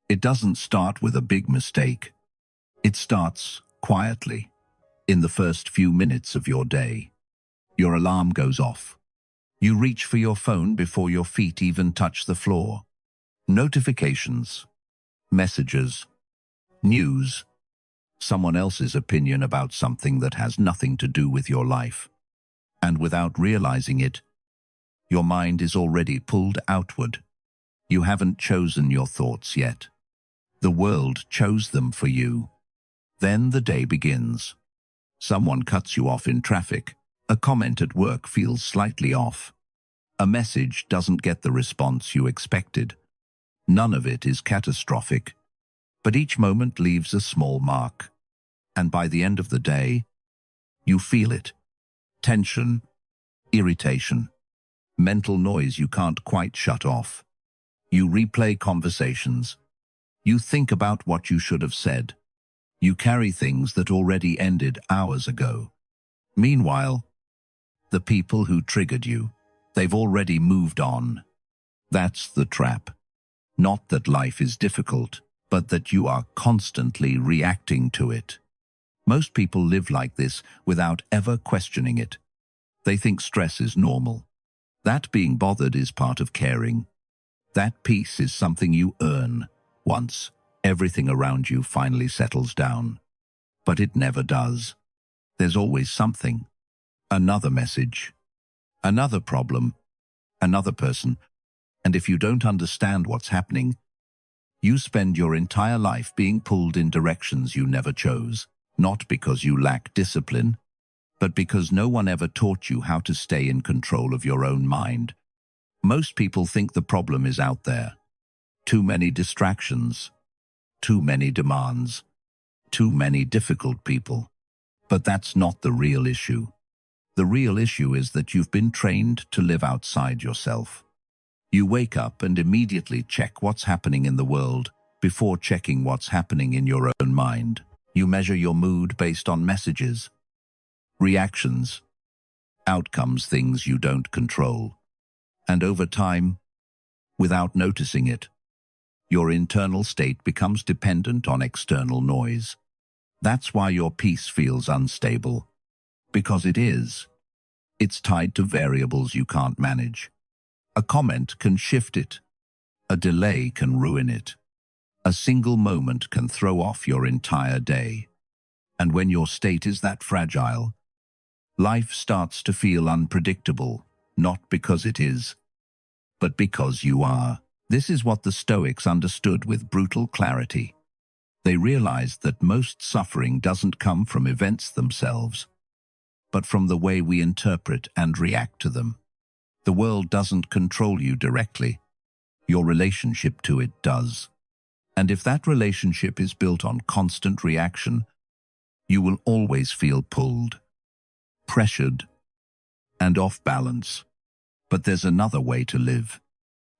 It doesn't start with a big mistake. It starts quietly, in the first few minutes of your day. Your alarm goes off. You reach for your phone before your feet even touch the floor. Notifications, messages, news, someone else's opinion about something that has nothing to do with your life. And without realizing it, your mind is already pulled outward. You haven't chosen your thoughts yet. The world chose them for you. Then the day begins. Someone cuts you off in traffic. A comment at work feels slightly off. A message doesn't get the response you expected. None of it is catastrophic, but each moment leaves a small mark. And by the end of the day, you feel it. Tension, irritation, mental noise you can't quite shut off. You replay conversations. You think about what you should have said. You carry things that already ended hours ago. Meanwhile, the people who triggered you, they've already moved on. That's the trap. Not that life is difficult, but that you are constantly reacting to it. Most people live like this without ever questioning it. They think stress is normal. That being bothered is part of caring. That peace is something you earn once everything around you finally settles down. But it never does. There's always something. Another message. Another problem. Another person. And if you don't understand what's happening, you spend your entire life being pulled in directions you never chose, not because you lack discipline, but because no one ever taught you how to stay in control of your own mind. Most people think the problem is out there. Too many distractions, too many demands, too many difficult people. But that's not the real issue. The real issue is that you've been trained to live outside yourself. You wake up and immediately check what's happening in the world before checking what's happening in your own mind. You measure your mood based on messages, reactions, outcomes, things you don't control. And over time, without noticing it, your internal state becomes dependent on external noise. That's why your peace feels unstable. Because it is. It's tied to variables you can't manage. A comment can shift it. A delay can ruin it. A single moment can throw off your entire day. And when your state is that fragile, life starts to feel unpredictable, not because it is, but because you are. This is what the Stoics understood with brutal clarity. They realized that most suffering doesn't come from events themselves, but from the way we interpret and react to them. The world doesn't control you directly. Your relationship to it does. And if that relationship is built on constant reaction, you will always feel pulled, pressured, and off balance. But there's another way to live.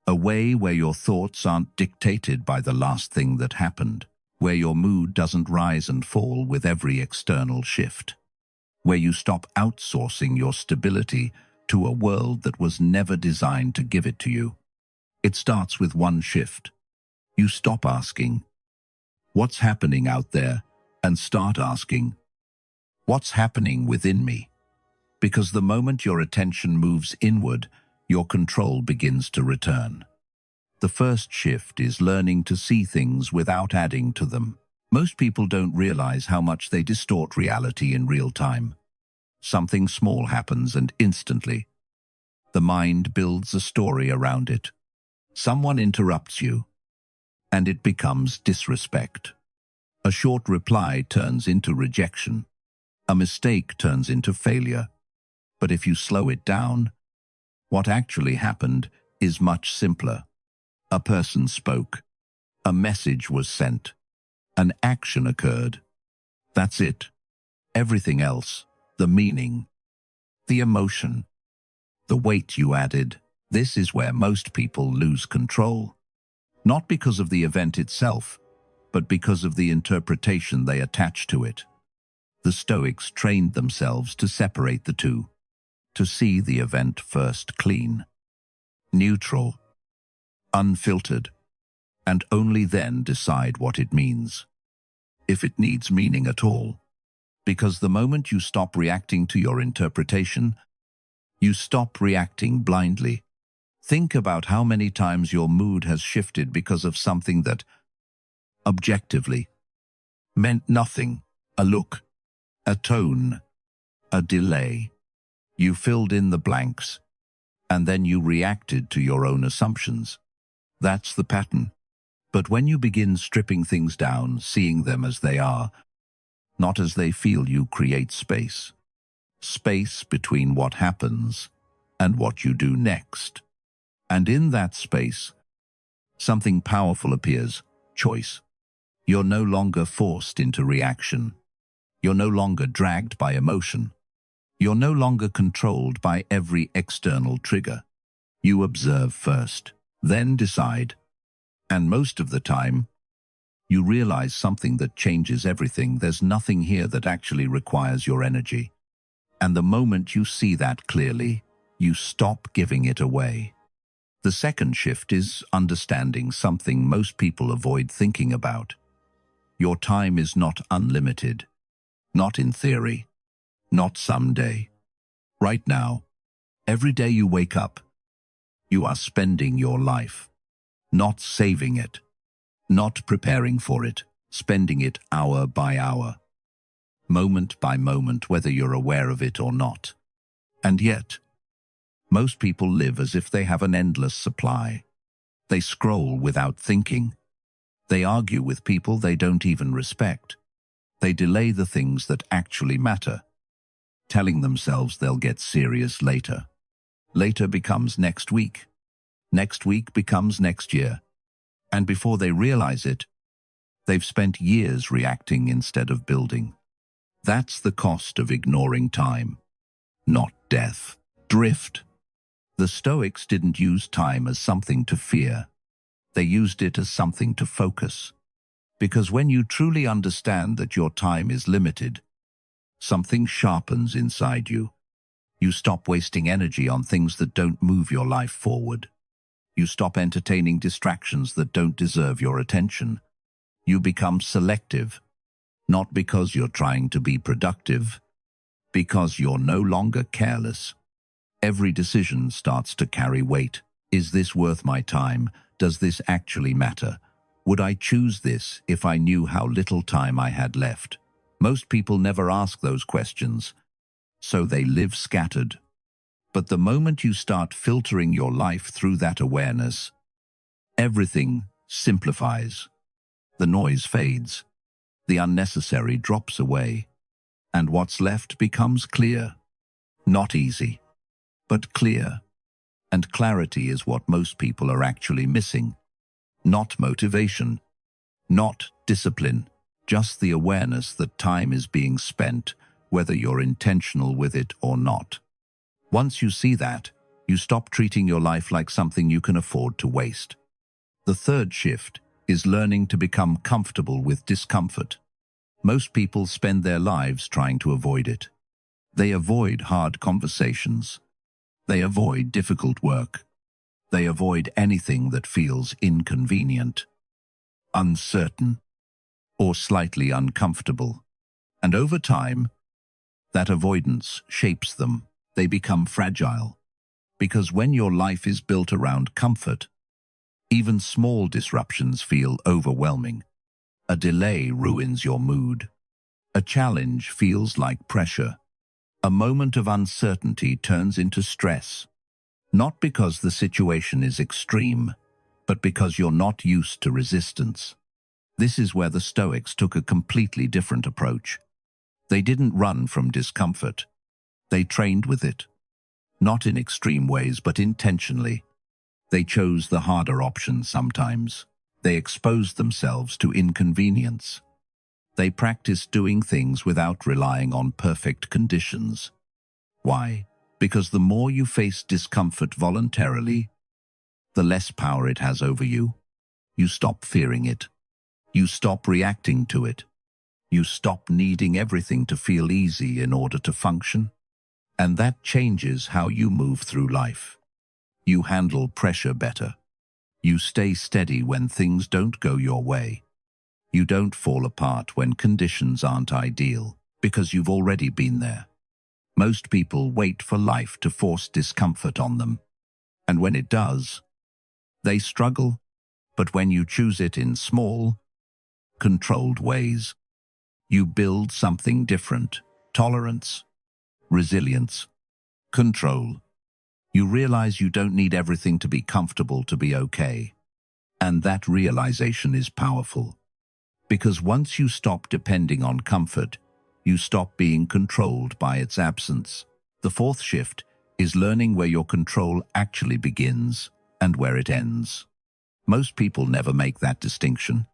A way where your thoughts aren't dictated by the last thing that happened, where your mood doesn't rise and fall with every external shift, where you stop outsourcing your stability to a world that was never designed to give it to you. It starts with one shift. You stop asking, "What's happening out there?" and start asking, "What's happening within me?" Because the moment your attention moves inward, your control begins to return. The first shift is learning to see things without adding to them. Most people don't realize how much they distort reality in real time. Something small happens and instantly, the mind builds a story around it. Someone interrupts you, and it becomes disrespect. A short reply turns into rejection. A mistake turns into failure. But if you slow it down, what actually happened is much simpler. A person spoke. A message was sent. An action occurred. That's it. Everything else, the meaning, the emotion, the weight you added, this is where most people lose control. Not because of the event itself, but because of the interpretation they attach to it. The Stoics trained themselves to separate the two, to see the event first clean, neutral, unfiltered, and only then decide what it means, if it needs meaning at all. Because the moment you stop reacting to your interpretation, you stop reacting blindly. Think about how many times your mood has shifted because of something that, objectively, meant nothing. A look, a tone, a delay. You filled in the blanks, and then you reacted to your own assumptions. That's the pattern. But when you begin stripping things down, seeing them as they are, not as they feel, you create space. Space between what happens and what you do next. And in that space, something powerful appears: choice. You're no longer forced into reaction. You're no longer dragged by emotion. You're no longer controlled by every external trigger. You observe first, then decide. And most of the time, you realize something that changes everything. There's nothing here that actually requires your energy. And the moment you see that clearly, you stop giving it away. The second shift is understanding something most people avoid thinking about. Your time is not unlimited. Not in theory. Not someday. Right now, every day you wake up, you are spending your life. Not saving it. Not preparing for it. Spending it hour by hour. Moment by moment, whether you're aware of it or not. And yet, most people live as if they have an endless supply. They scroll without thinking. They argue with people they don't even respect. They delay the things that actually matter, telling themselves they'll get serious later. Later becomes next week. Next week becomes next year. And before they realize it, they've spent years reacting instead of building. That's the cost of ignoring time, not death. Drift. The Stoics didn't use time as something to fear. They used it as something to focus. Because when you truly understand that your time is limited, something sharpens inside you. You stop wasting energy on things that don't move your life forward. You stop entertaining distractions that don't deserve your attention. You become selective, not because you're trying to be productive, because you're no longer careless. Every decision starts to carry weight. Is this worth my time? Does this actually matter? Would I choose this if I knew how little time I had left? Most people never ask those questions, so they live scattered. But the moment you start filtering your life through that awareness, everything simplifies. The noise fades, the unnecessary drops away, and what's left becomes clear. Not easy, but clear. And clarity is what most people are actually missing. Not motivation, not discipline, just the awareness that time is being spent, whether you're intentional with it or not. Once you see that, you stop treating your life like something you can afford to waste. The third shift is learning to become comfortable with discomfort. Most people spend their lives trying to avoid it. They avoid hard conversations. They avoid difficult work. They avoid anything that feels inconvenient, uncertain, or slightly uncomfortable. And over time, that avoidance shapes them. They become fragile. Because when your life is built around comfort, even small disruptions feel overwhelming. A delay ruins your mood. A challenge feels like pressure. A moment of uncertainty turns into stress. Not because the situation is extreme, but because you're not used to resistance. This is where the Stoics took a completely different approach. They didn't run from discomfort. They trained with it. Not in extreme ways, but intentionally. They chose the harder option sometimes. They exposed themselves to inconvenience. They practiced doing things without relying on perfect conditions. Why? Because the more you face discomfort voluntarily, the less power it has over you. You stop fearing it. You stop reacting to it. You stop needing everything to feel easy in order to function. And that changes how you move through life. You handle pressure better. You stay steady when things don't go your way. You don't fall apart when conditions aren't ideal, because you've already been there. Most people wait for life to force discomfort on them. And when it does, they struggle. But when you choose it in small, controlled ways, you build something different: tolerance, resilience, control. You realize you don't need everything to be comfortable to be okay. And that realization is powerful. Because once you stop depending on comfort, you stop being controlled by its absence. The fourth shift is learning where your control actually begins and where it ends. Most people never make that distinction.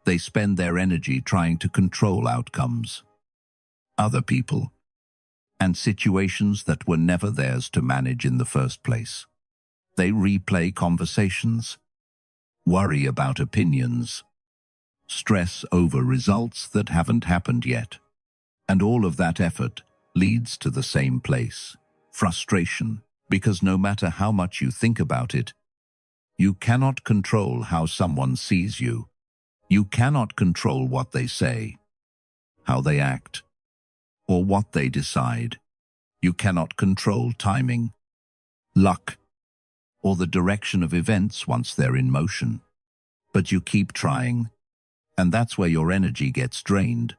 They spend their energy trying to control outcomes, other people, and situations that were never theirs to manage in the first place. They replay conversations, worry about opinions, stress over results that haven't happened yet. And all of that effort leads to the same place: frustration. Because no matter how much you think about it, you cannot control how someone sees you. You cannot control what they say, how they act, or what they decide. You cannot control timing, luck, or the direction of events once they're in motion. But you keep trying, and that's where your energy gets drained.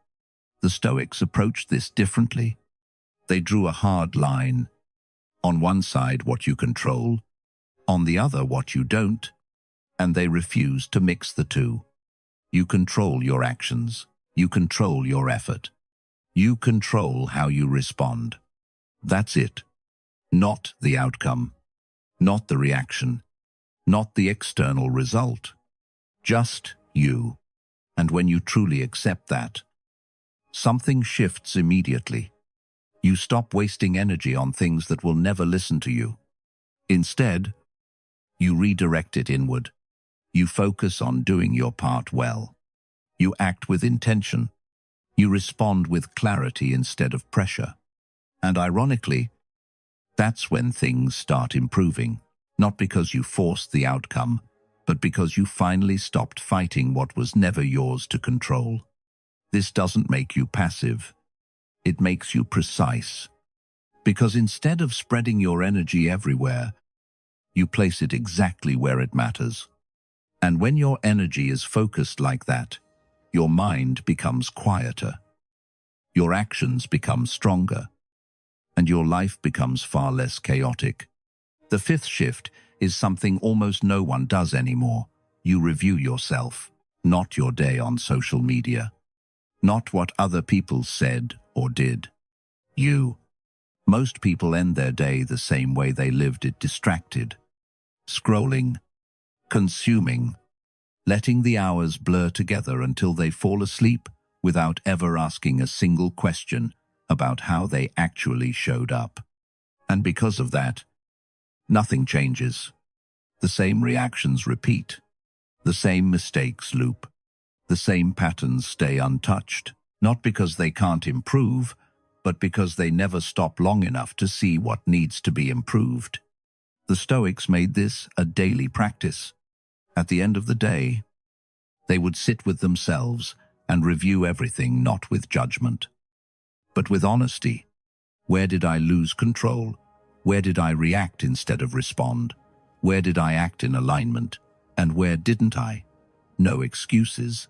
The Stoics approached this differently. They drew a hard line. On one side, what you control, on the other, what you don't, and they refused to mix the two. You control your actions. You control your effort. You control how you respond. That's it. Not the outcome. Not the reaction. Not the external result. Just you. And when you truly accept that, something shifts immediately. You stop wasting energy on things that will never listen to you. Instead, you redirect it inward. You focus on doing your part well. You act with intention. You respond with clarity instead of pressure. And ironically, that's when things start improving. Not because you forced the outcome, but because you finally stopped fighting what was never yours to control. This doesn't make you passive. It makes you precise. Because instead of spreading your energy everywhere, you place it exactly where it matters. And when your energy is focused like that, your mind becomes quieter, your actions become stronger, and your life becomes far less chaotic. The fifth shift is something almost no one does anymore. You review yourself, not your day on social media, not what other people said or did. You. Most people end their day the same way they lived it: distracted, scrolling, consuming, letting the hours blur together until they fall asleep without ever asking a single question about how they actually showed up. And because of that, nothing changes. The same reactions repeat. The same mistakes loop. The same patterns stay untouched, not because they can't improve, but because they never stop long enough to see what needs to be improved. The Stoics made this a daily practice. At the end of the day, they would sit with themselves and review everything, not with judgment, but with honesty. Where did I lose control? Where did I react instead of respond? Where did I act in alignment? And where didn't I? No excuses,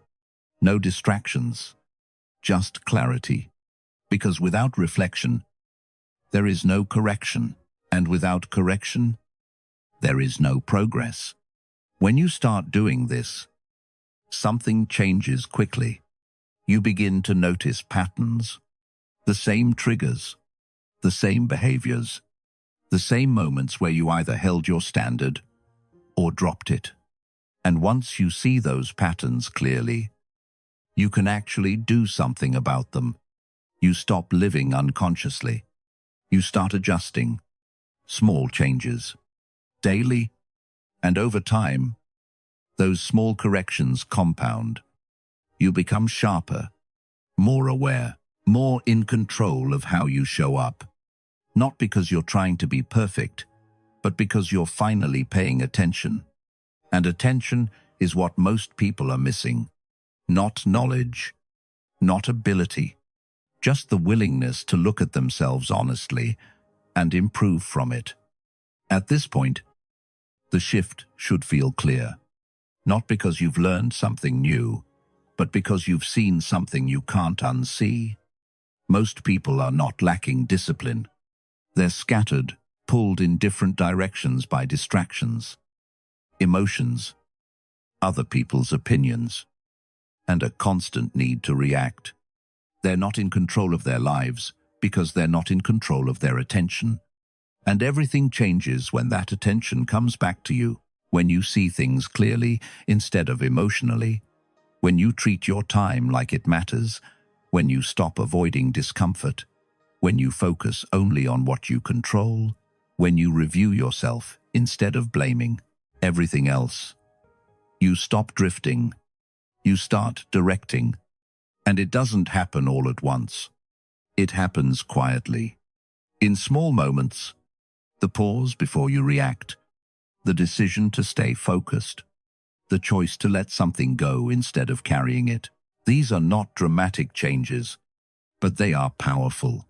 no distractions, just clarity. Because without reflection, there is no correction, and without correction, there is no progress. When you start doing this, something changes quickly. You begin to notice patterns, the same triggers, the same behaviors, the same moments where you either held your standard or dropped it. And once you see those patterns clearly, you can actually do something about them. You stop living unconsciously. You start adjusting. Small changes, daily, and over time, those small corrections compound. You become sharper, more aware, more in control of how you show up. Not because you're trying to be perfect, but because you're finally paying attention. And attention is what most people are missing. Not knowledge, not ability, just the willingness to look at themselves honestly and improve from it. At this point, the shift should feel clear, not because you've learned something new, but because you've seen something you can't unsee. Most people are not lacking discipline. They're scattered, pulled in different directions by distractions, emotions, other people's opinions, and a constant need to react. They're not in control of their lives because they're not in control of their attention. And everything changes when that attention comes back to you, when you see things clearly instead of emotionally, when you treat your time like it matters, when you stop avoiding discomfort, when you focus only on what you control, when you review yourself instead of blaming everything else. You stop drifting, you start directing, and it doesn't happen all at once. It happens quietly, in small moments. The pause before you react, the decision to stay focused, the choice to let something go instead of carrying it. These are not dramatic changes, but they are powerful,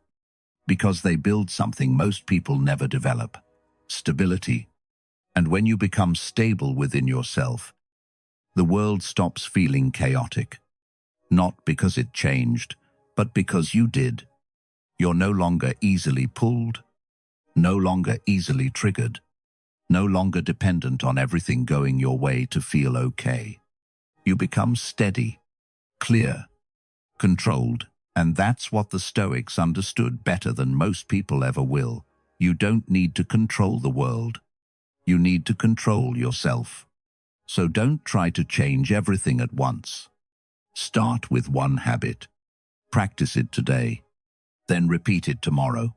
because they build something most people never develop: stability. And when you become stable within yourself, the world stops feeling chaotic, not because it changed, but because you did. You're no longer easily pulled, no longer easily triggered, no longer dependent on everything going your way to feel okay. You become steady, clear, controlled, and that's what the Stoics understood better than most people ever will. You don't need to control the world. You need to control yourself. So don't try to change everything at once. Start with one habit. Practice it today, then repeat it tomorrow.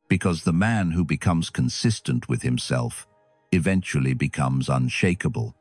Because the man who becomes consistent with himself eventually becomes unshakable.